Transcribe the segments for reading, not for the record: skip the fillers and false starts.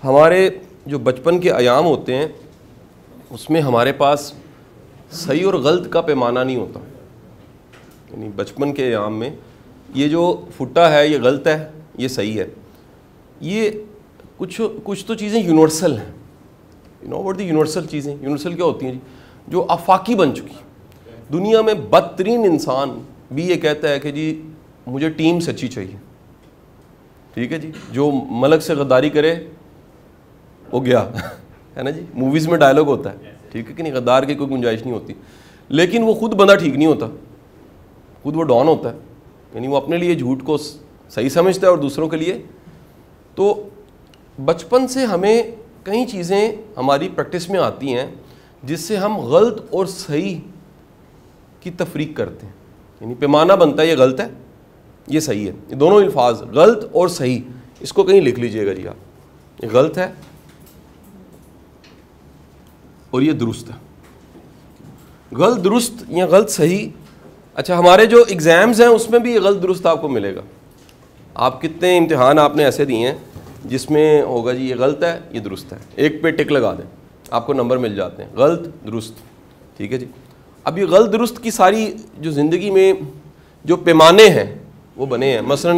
ہمارے جو بچپن کے ایام ہوتے ہیں اس میں ہمارے پاس صحیح اور غلط کا پیمانہ نہیں ہوتا. یعنی بچپن کے ایام میں یہ جو پھٹا ہے یہ غلط ہے, یہ صحیح ہے. یہ کچھ تو چیزیں یونیورسل ہیں. You know what the universal چیزیں, یونیورسل کیا ہوتی ہیں جی, جو آفاقی بن چکی. دنیا میں بدترین انسان بھی یہ کہتا ہے کہ جی مجھے ٹیم سچی چاہیے. ٹھیک ہے جی, جو ملک سے غداری کرے وہ گیا ہے نا جی, موویز میں ڈائلاگ ہوتا ہے. ٹھیک ہے کہ نہیں, غدار کی کوئی گنجائش نہیں ہوتی. لیکن وہ خود بندہ ٹھیک نہیں ہوتا, خود وہ ڈان ہوتا ہے. یعنی وہ اپنے لیے جھوٹ کو صحیح سمجھتا ہے اور دوسروں کے لیے. تو بچپن سے ہمیں کئی چیزیں ہماری پریکٹس میں آتی ہیں جس سے ہم غلط اور صحیح کی تفریق کرتے ہیں. یعنی پیمانہ بنتا ہے یہ غلط ہے یہ صحیح ہے. یہ دونوں الفاظ غلط اور صحیح, اس کو کہیں لکھ لیجئے گا جی آپ. یہ غلط ہے اور یہ درست ہے. غلط درست یا غلط صحیح. اچھا, ہمارے جو ایگزامز ہیں اس میں بھی یہ غلط درست آپ کو ملے گا. آپ کتنے امتحان آپ نے ایسے دیے ہیں جس میں ہوگا جی یہ غلط ہے یہ درست ہے, ایک پہ ٹک لگا دیں آپ کو نمبر مل جاتے ہیں, غلط درست. ٹھیک ہے جی. اب یہ غلط درست کی ساری جو زندگی میں جو پیمانے ہیں وہ بنے ہیں. مثلا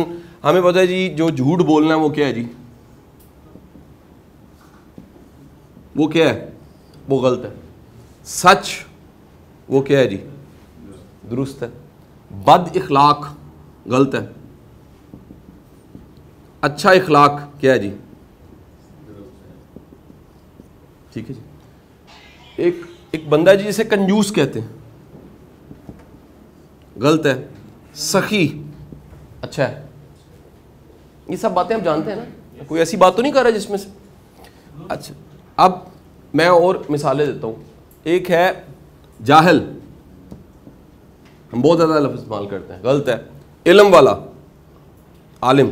ہمیں پتہ ہے جی جو جھوٹ بولنا ہے وہ کیا ہے جی, وہ کیا ہے, وہ غلط ہے. سچ وہ کیا ہے جی, درست ہے. بد اخلاق غلط ہے. اچھا اخلاق کیا ہے جی, ٹھیک ہے جی. ایک بندہ جی جسے کنجوس کہتے ہیں, غلط ہے. سخی اچھا ہے. یہ سب باتیں آپ جانتے ہیں نا, کوئی ایسی بات تو نہیں کر رہا جس میں سے. اچھا, اب میں اور مثالیں دیتا ہوں. ایک ہے جاہل, ہم بہت زیادہ لفظ استعمال کرتے ہیں, غلط ہے. علم والا, عالم,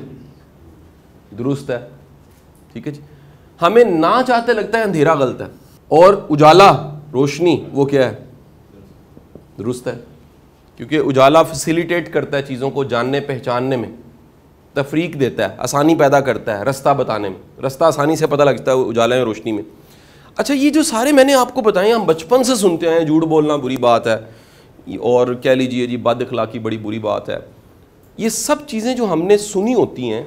درست ہے. ٹھیک ہے جی. ہمیں نہ چاہتے لگتا ہے اندھیرا غلط ہے, اور اجالا روشنی وہ کیا ہے, درست ہے. کیونکہ اجالا فیسیلیٹیٹ کرتا ہے چیزوں کو جاننے پہچاننے میں, تفریق دیتا ہے, آسانی پیدا کرتا ہے رستہ بتانے میں. رستہ آسانی سے پتہ لگتا ہے اجالے میں روشنی میں. اچھا, یہ جو سارے میں نے آپ کو بتائے ہم بچپن سے سنتے ہیں, جھوٹ بولنا بری بات ہے, اور کہہ لیجئے جی بد اخلاقی بڑی بری بات ہے. یہ سب چیزیں جو ہم نے سنی ہوتی ہیں,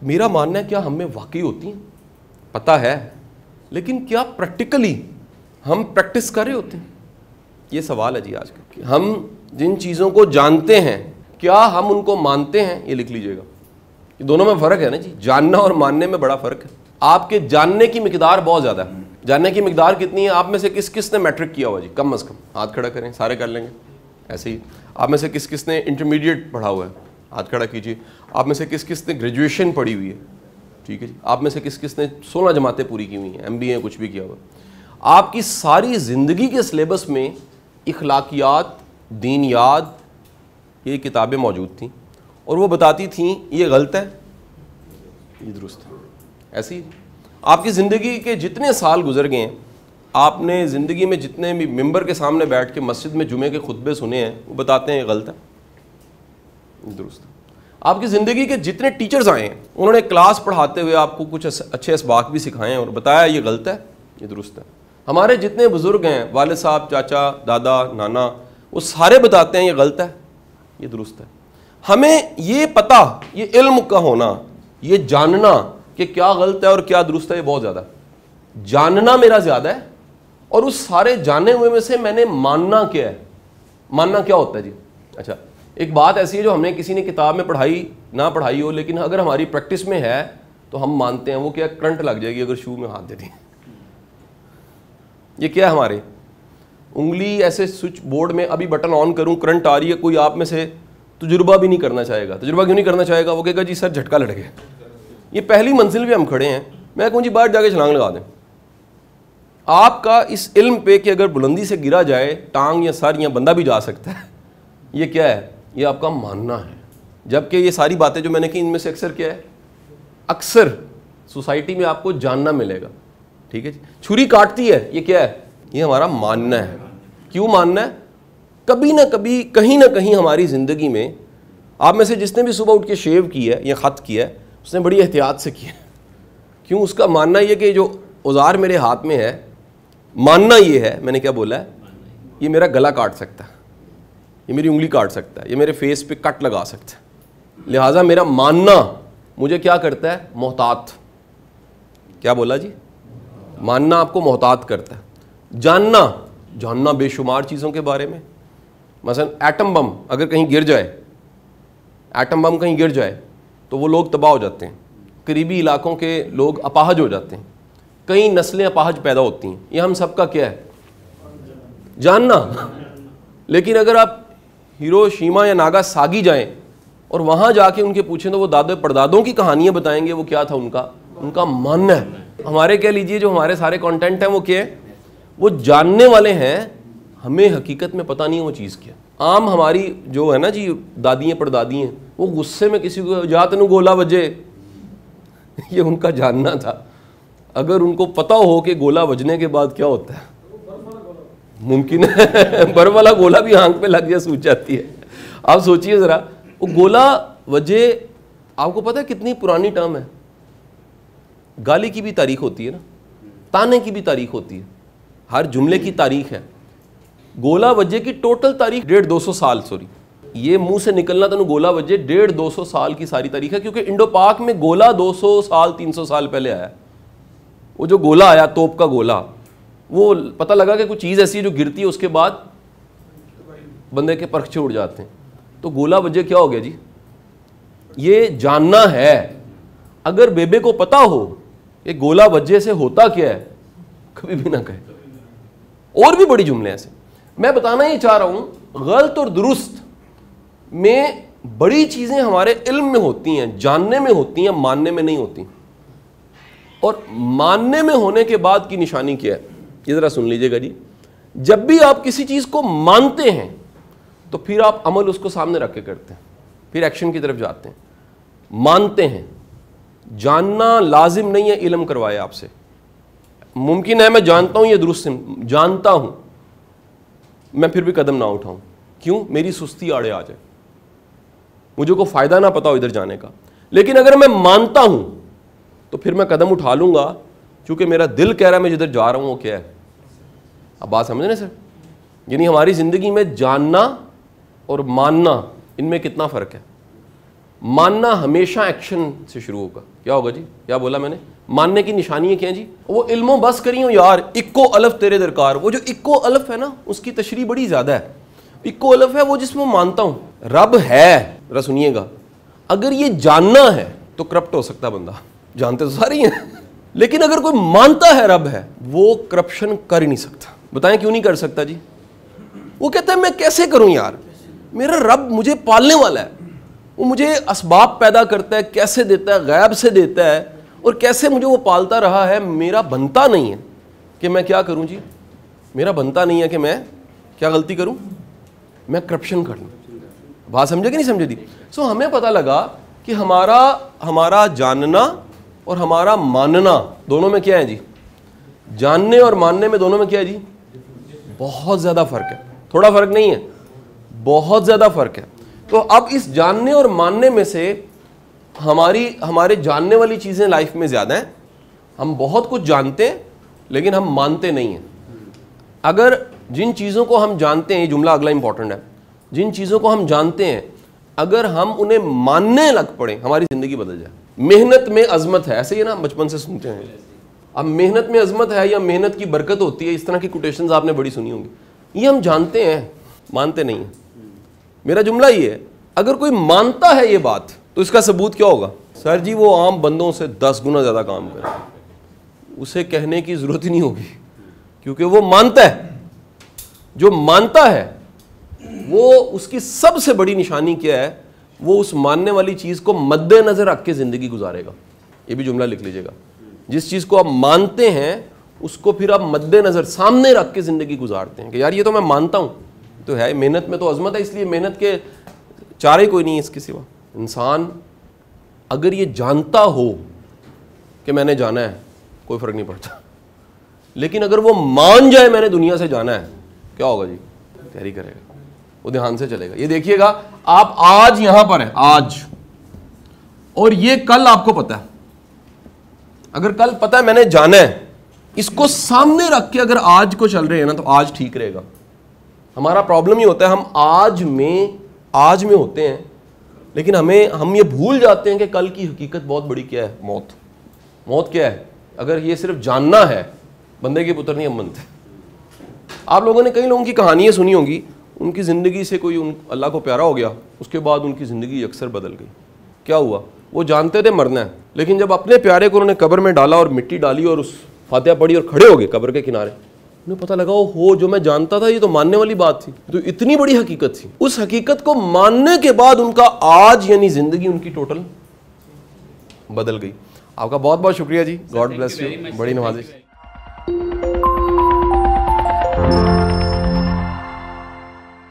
میرا ماننا ہے کیا ہم میں واقعی ہوتی ہیں؟ پتہ ہے, لیکن کیا پریکٹیکلی ہم پریکٹس کر رہے ہوتے ہیں؟ یہ سوال ہے جی آج کا. ہم جن چیزوں کو جانتے ہیں کیا ہم ان کو مانتے ہیں؟ یہ لکھ لیجئے گا. یہ دونوں میں فرق ہے نا جی, جاننا اور ماننے میں بڑا فرق ہے. آپ کے جاننے کی مقدار بہت زیادہ ہے. جاننے کی مقدار کتنی ہے؟ آپ میں سے کس نے میٹرک کیا ہوا جی, کم از کم ہاتھ کھڑا کریں, سارے کر لیں گے. ایسے ہی آپ میں سے کس نے انٹرمیڈیٹ پڑھا ہوا ہے, ہاتھ کھڑا کیجیے. آپ میں سے کس نے گریجویشن پڑھی ہوئی ہے. ٹھیک ہے جی. آپ میں سے کس نے 16 جماعتیں پوری کی ہوئی ہیں, MBA کچھ بھی کیا ہوا. آپ کی ساری زندگی کے سلیبس میں اخلاقیات, دینیات, یہ کتابیں موجود تھیں, اور وہ بتاتی تھیں یہ غلط ہے یہ درست ہے. ایسے ہی آپ کی زندگی کے جتنے سال گزر گئے ہیں, آپ نے زندگی میں جتنے بھی ممبر کے سامنے بیٹھ کے مسجد میں جمعے کے خطبے سنے ہیں وہ بتاتے ہیں یہ غلط ہے یہ درست ہے. آپ کی زندگی کے جتنے ٹیچرز آئے ہیں انہوں نے کلاس پڑھاتے ہوئے آپ کو کچھ اچھے اسباق بھی سکھائے ہیں اور بتایا یہ غلط ہے یہ درست ہے. ہمارے جتنے بزرگ ہیں, والد صاحب, چاچا, دادا, نانا, وہ سارے بتاتے ہیں یہ غلط ہے یہ درست ہے. ہمیں یہ پتہ, یہ علم کا ہونا, یہ جاننا کہ کیا غلط ہے اور کیا درست ہے, یہ بہت زیادہ جاننا میرا زیادہ ہے. اور اس سارے جانے ہوئے میں سے میں نے ماننا کیا ہے. ماننا کیا ہوتا ہے جی؟ اچھا, ایک بات ایسی ہے جو ہم نے کسی نے کتاب میں پڑھائی نہ پڑھائی ہو, لیکن اگر ہماری پریکٹس میں ہے تو ہم مانتے ہیں. وہ کیا, کرنٹ لگ جائے گی اگر شو میں ہاتھ دے دیں. یہ کیا ہے, ہمارے انگلی ایسے سوئچ بورڈ میں ابھی بٹن آن کروں کرنٹ آ رہی ہے, کوئی آپ میں سے تجربہ بھی نہیں کرنا چاہے گا. تجربہ کیوں نہیں کرنا چاہے گا؟ وہ کہے گا جی سر جھٹکا لڑ گیا. یہ پہلی منزل پہ ہم کھڑے ہیں, میں کہوں جی باہر جا کے چھلانگ لگا دیں. آپ کا اس علم پہ کہ اگر بلندی سے گرا جائے ٹانگ یا سر یا بندہ بھی جا سکتا ہے, یہ کیا ہے, یہ آپ کا ماننا ہے. جبکہ یہ ساری باتیں جو میں نے کی ان میں سے اکثر کیا ہے, اکثر سوسائٹی میں آپ کو جاننا ملے گا. ٹھیک ہے جی. چھری کاٹتی ہے, یہ کیا ہے, یہ ہمارا ماننا ہے. کیوں ماننا ہے؟ کبھی نہ کبھی کہیں نہ کہیں ہماری زندگی میں آپ میں سے جس نے بھی صبح اٹھ کے شیو کی ہے یا خط کیا ہے اس نے بڑی احتیاط سے کیا ہے کیوں؟ اس کا ماننا یہ کہ جو اوزار میرے ہاتھ میں ہے، ماننا یہ ہے، میں نے کیا بولا ہے، یہ میرا گلا کاٹ سکتا ہے، یہ میری انگلی کاٹ سکتا ہے، یہ میرے فیس پہ کٹ لگا سکتا ہے، لہٰذا میرا ماننا مجھے کیا کرتا ہے؟ محتاط. کیا بولا جی؟ ماننا آپ کو محتاط کرتا ہے. جاننا بے شمار چیزوں کے بارے میں، مثلا ایٹم بم اگر کہیں گر جائے تو وہ لوگ تباہ ہو جاتے ہیں، قریبی علاقوں کے لوگ اپاہج ہو جاتے ہیں، کئی نسلیں اپاہج پیدا ہوتی ہیں. یہ ہم سب کا کیا ہے؟ جاننا. لیکن اگر آپ ہیروشیما یا ناگا ساگی جائیں اور وہاں جا کے ان کے پوچھیں تو وہ دادے پردادوں کی کہانیاں بتائیں گے. وہ کیا تھا ان کا ماننا ہے. ہمارے کہہ لیجئے جو ہمارے سارے کانٹینٹ ہیں وہ کیا ہے؟ وہ جاننے والے ہیں، ہمیں حقیقت میں پتہ نہیں ہے وہ چیز کیا. عام ہماری جو ہے نا جی دادیاں پردادی ہیں، وہ غصے میں کسی کو جا تینوں گولا وجے، یہ ان کا جاننا تھا. اگر ان کو پتہ ہو کہ گولا وجنے کے بعد کیا ہوتا ہے، ممکن ہے برف والا گولا بھی آنکھ پہ لگ جائے سوج جاتی ہے. آپ سوچئے ذرا، وہ گولا وجے آپ کو پتہ ہے کتنی پرانی ٹرم ہے؟ گالی کی بھی تاریخ ہوتی ہے نا، تانے کی بھی تاریخ ہوتی ہے، ہر جملے کی تاریخ ہے. گولا وجے کی ٹوٹل تاریخ 150-200 سال، یہ منہ سے نکلنا تنو گولا وجے 150-200 سال کی ساری تاریخ ہے. کیونکہ انڈو پاک میں گولا 200 سال 300 سال پہلے آیا. وہ جو گولا آیا، توپ کا گولا، وہ پتہ لگا کہ کوئی چیز ایسی ہے جو گرتی ہے اس کے بعد بندے کے پرخچے اڑ جاتے ہیں. تو گولا وجہ کیا ہو گیا جی؟ یہ جاننا ہے. اگر بیبے کو پتا ہو کہ گولا وجہ سے ہوتا کیا ہے، کبھی بھی نہ کہے. اور بھی بڑی جملے ایسے. میں بتانا یہ چاہ رہا ہوں، غلط اور درست میں بڑی چیزیں ہمارے علم میں ہوتی ہیں، جاننے میں ہوتی ہیں، ماننے میں نہیں ہوتی. اور ماننے میں ہونے کے بعد کی نشانی کیا ہے، یہ ذرا سن لیجئے گا جی. جب بھی آپ کسی چیز کو مانتے ہیں تو پھر آپ عمل اس کو سامنے رکھ کے کرتے ہیں، پھر ایکشن کی طرف جاتے ہیں. مانتے ہیں. جاننا لازم نہیں ہے علم کروائے آپ سے. ممکن ہے میں جانتا ہوں یہ درست جانتا ہوں، میں پھر بھی قدم نہ اٹھاؤں. کیوں؟ میری سستی آڑے آ جائے، مجھے کو فائدہ نہ پتا ہو ادھر جانے کا. لیکن اگر میں مانتا ہوں تو پھر میں قدم اٹھا لوں گا، کیونکہ میرا دل کہہ رہا ہے میں جدھر جا رہا ہوں وہ کیا ہے. اب بات سمجھ رہے ہیں سر؟ یعنی ہماری زندگی میں جاننا اور ماننا، ان میں کتنا فرق ہے. ماننا ہمیشہ ایکشن سے شروع ہوگا. کیا ہوگا جی؟ کیا بولا میں نے؟ ماننے کی نشانی کیا ہے جی؟ وہ علموں بس کری ہوں یار، اکو الف تیرے درکار. وہ جو اکو الف ہے نا، اس کی تشریح بڑی زیادہ ہے. اکو الف ہے وہ جس میں مانتا ہوں رب ہے. ذرا سنیے گا، اگر یہ جاننا ہے تو کرپٹ ہو سکتا بندہ، جانتے تو ساری ہیں، لیکن اگر کوئی مانتا ہے رب ہے، وہ کرپشن کر ہی نہیں سکتا. بتائیں کیوں نہیں کر سکتا جی؟ وہ کہتا ہے میں کیسے کروں یار، میرا رب مجھے پالنے والا ہے، وہ مجھے اسباب پیدا کرتا ہے، کیسے دیتا ہے، غیب سے دیتا ہے، اور کیسے مجھے وہ پالتا رہا ہے. میرا بنتا نہیں ہے کہ میں کیا کروں جی، میرا بنتا نہیں ہے کہ میں کیا غلطی کروں، میں کرپشن کر لوں. بات سمجھے کہ نہیں سمجھے دی؟ سو ہمیں پتہ لگا کہ ہمارا جاننا اور ہمارا ماننا دونوں میں کیا ہے جی؟ جاننے اور ماننے میں دونوں میں کیا ہے جی؟ بہت زیادہ فرق ہے. تھوڑا فرق نہیں ہے، بہت زیادہ فرق ہے. تو اب اس جاننے اور ماننے میں سے ہمارے جاننے والی چیزیں لائف میں زیادہ ہیں. ہم بہت کچھ جانتے ہیں لیکن ہم مانتے نہیں ہیں. اگر جن چیزوں کو ہم جانتے ہیں، یہ جملہ اگلا امپورٹنٹ ہے، جن چیزوں کو ہم جانتے ہیں اگر ہم انہیں ماننے لگ پڑیں ہماری زندگی بدل جائے. محنت میں عظمت ہے، ایسے ہی نا بچپن سے سنتے ہیں. اب محنت میں عظمت ہے یا محنت کی برکت ہوتی ہے، اس طرح کی کوٹیشنز آپ نے بڑی سنی ہوں گی. یہ ہم جانتے ہیں، مانتے نہیں ہیں. میرا جملہ یہ ہے، اگر کوئی مانتا ہے یہ بات تو اس کا ثبوت کیا ہوگا؟ سر جی وہ عام بندوں سے 10 گنا زیادہ کام کرے، اسے کہنے کی ضرورت ہی نہیں ہوگی کیونکہ وہ مانتا ہے. جو مانتا ہے وہ اس کی سب سے بڑی نشانی کیا ہے؟ وہ اس ماننے والی چیز کو مد نظر رکھ کے زندگی گزارے گا. یہ بھی جملہ لکھ لیجیے گا. جس چیز کو آپ مانتے ہیں اس کو پھر آپ مد نظر سامنے رکھ کے زندگی گزارتے ہیں کہ یار یہ تو میں مانتا ہوں تو ہے. محنت میں تو عظمت ہے، اس لیے محنت کے چارے کوئی نہیں ہے اس کے سوا. انسان اگر یہ جانتا ہو کہ میں نے جانا ہے کوئی فرق نہیں پڑتا، لیکن اگر وہ مان جائے میں نے دنیا سے جانا ہے، کیا ہوگا جی؟ تیاری کرے گا، وہ دھیان سے چلے گا. یہ دیکھیے گا، آپ آج یہاں پر ہیں آج، اور یہ کل آپ کو پتا ہے. اگر کل پتہ ہے میں نے جانا ہے, اس کو سامنے رکھ کے اگر آج کو چل رہے ہیں نا تو آج ٹھیک رہے گا. ہمارا پرابلم یہ ہوتا ہے ہم آج میں ہوتے ہیں, لیکن ہم یہ بھول جاتے ہیں کہ کل کی حقیقت بہت بڑی کیا ہے, موت کیا ہے. اگر یہ صرف جاننا ہے, بندے کے پتر نہیں ہم بنتے. آپ لوگوں نے کئی لوگوں کی کہانیاں سنی ہوں گی, ان کی زندگی سے کوئی اللہ کو پیارا ہو گیا, اس کے بعد ان کی زندگی اکثر بدل گئی. کیا ہوا؟ وہ جانتے تھے مرنا ہے, لیکن جب اپنے پیارے کو انہوں نے قبر میں ڈالا اور مٹی ڈالی اور اس فاتحہ پڑھی اور کھڑے ہو گئے قبر کے کنارے, انہیں پتہ لگا وہ جو میں جانتا تھا یہ تو ماننے والی بات تھی, تو اتنی بڑی حقیقت تھی. اس حقیقت کو ماننے کے بعد ان کا آج یعنی زندگی ان کی ٹوٹل بدل گئی. آپ کا بہت بہت شکریہ جی, گاڈ بلیس یو, بڑی نوازش.